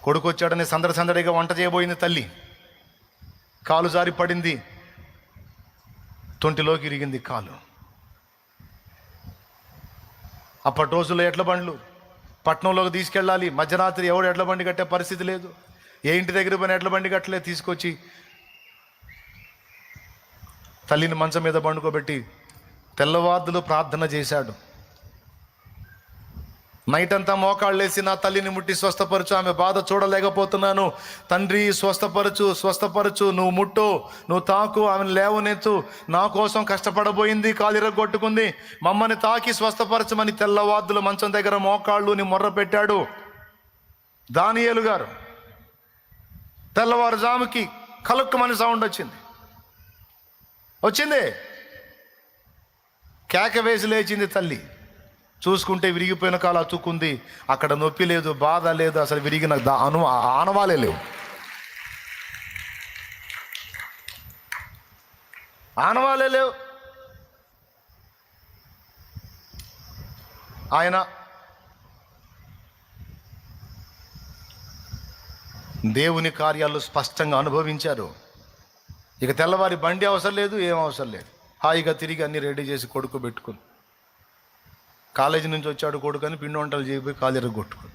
కొడుకు వచ్చాడని సందడిగా వంట చేయబోయింది తల్లి. కాలు జారి పడింది, తొంటిలోకి ఇరిగింది కాలు. అప్పటి రోజుల్లో ఎడ్ల బండ్లు పట్నంలోకి తీసుకెళ్ళాలి. మధ్యరాత్రి ఎవడు ఎడ్ల బండి కట్టే పరిస్థితి లేదు. ఏ ఇంటి దగ్గర పోయిన ఎడ్ల బండి కట్టలేదు. తీసుకొచ్చి తల్లిని మంచం మీద పండుకోబెట్టి తెల్లవార్దులు ప్రార్థన చేశాడు. నైట్ అంతా మోకాళ్ళేసి నా తల్లిని ముట్టి స్వస్థపరచు, ఆమె బాధ చూడలేకపోతున్నాను, తండ్రి స్వస్థపరచు, నువ్వు ముట్టు, నువ్వు తాకు, ఆమెను లేవనెత్తు, నా కోసం కష్టపడబోయింది, కాలిరగొట్టుకుంది, మమ్మల్ని తాకి స్వస్థపరచమని తెల్లవార్దులు మంచం దగ్గర మోకాళ్ళుని మొర్ర పెట్టాడు దానియేలు గారు. తెల్లవారుజాముకి కలుక్కుమని సౌండ్ వచ్చింది. కేక వేసి లేచింది తల్లి. చూసుకుంటే విరిగిపోయిన కాలు అతుక్కుంది. అక్కడ నొప్పి లేదు, బాధ లేదు, అసలు విరిగిన ఆనవాలే లేవు. ఆయన దేవుని కార్యాలు స్పష్టంగా అనుభవించారు. ఇక తెల్లవారి బండి అవసరం లేదు, ఏం అవసరం లేదు. హాయిగా తిరిగి అన్ని రెడీ చేసి కొడుకు పెట్టుకుని కాలేజీ నుంచి వచ్చాడు కొడుకు అని పిండి వంటలు చేయబోయి కాలిరగొట్టుకుని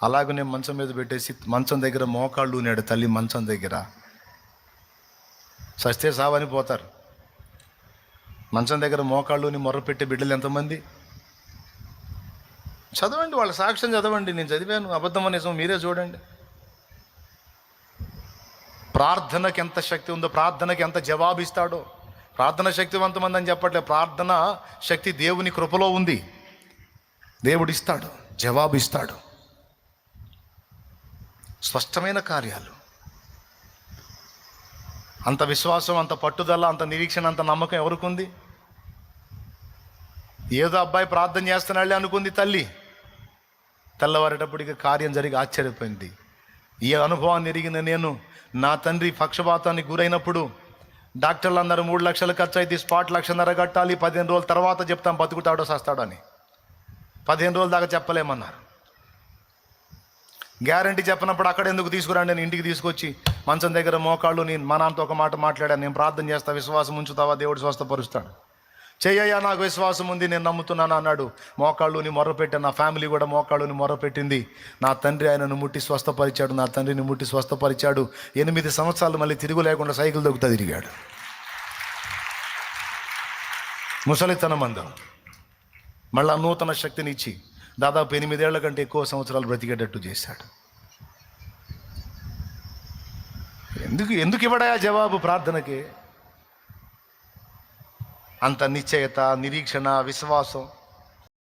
అలాగనే మంచం మీద పెట్టేసి మంచం దగ్గర మోకాళ్ళు ఉన్నాడు తల్లి. మంచం దగ్గర సస్తే సావని పోతారు. మంచం దగ్గర మోకాళ్ళుని మొర్ర పెట్టే బిడ్డలు ఎంతమంది? చదవండి, వాళ్ళ సాక్ష్యం చదవండి. నేను చదివాను, అబద్ధం అనేసం మీరే చూడండి. ప్రార్థనకి ఎంత శక్తి ఉందో, ప్రార్థనకి ఎంత జవాబిస్తాడో. ప్రార్థన శక్తివంతమంది అని చెప్పట్లేదు, ప్రార్థన శక్తి దేవుని కృపలో ఉంది. దేవుడిస్తాడు, జవాబిస్తాడు. స్పష్టమైన కార్యాలు. అంత విశ్వాసం, అంత పట్టుదల, అంత నిరీక్షణ, అంత నమ్మకం ఎవరికి ఉంది? ఏదో అబ్బాయి ప్రార్థన చేస్తున్నాళ్ళే అనుకుంది తల్లి. తెల్లవారేటప్పటికి కార్యం జరిగి ఆశ్చర్యపోయింది. ఈ అనుభవాన్ని ఎరిగిన నేను నా తండ్రి పక్షపాతానికి గురైనప్పుడు డాక్టర్లు అందరూ 3 లక్షలు ఖర్చు అయితే స్పాట్ 1.5 లక్షలు కట్టాలి, 15 రోజుల తర్వాత చెప్తాం బతుకుతాడో సస్తాడో అని. 15 రోజుల దాకా చెప్పలేమన్నారు. గ్యారంటీ చెప్పినప్పుడు అక్కడ ఎందుకు తీసుకురండి అని ఇంటికి తీసుకొచ్చి మంచం దగ్గర మోకాళ్ళు నేను మా నాన్నతో ఒక మాట మాట్లాడాను. నేను ప్రార్థన చేస్తా, విశ్వాసం ఉంచుతావా, దేవుడు స్వస్థపరుస్తాడు. చెయ్యయ్యా, నాకు విశ్వాసం ఉంది, నేను నమ్ముతున్నాను అన్నాడు. మోకాళ్ళుని మొర్రపెట్టాను. నా ఫ్యామిలీ కూడా మోకాళ్ళుని మొర్రపెట్టింది. నా తండ్రి ఆయనను ముట్టి స్వస్థపరిచాడు, నా తండ్రిని ముట్టి స్వస్థపరిచాడు. 8 సంవత్సరాలు మళ్ళీ తిరుగు లేకుండా సైకిల్ దొక్కుతా తిరిగాడు. ముసలితనం అందం మళ్ళా నూతన శక్తిని ఇచ్చి దాదాపు 8 ఏళ్ల కంటే ఎక్కువ సంవత్సరాలు బ్రతికేటట్టు చేశాడు. ఎందుకు ఇవ్వడాయా జవాబు ప్రార్థనకి? అంత నిశ్చయత, నిరీక్షణ, విశ్వాసం.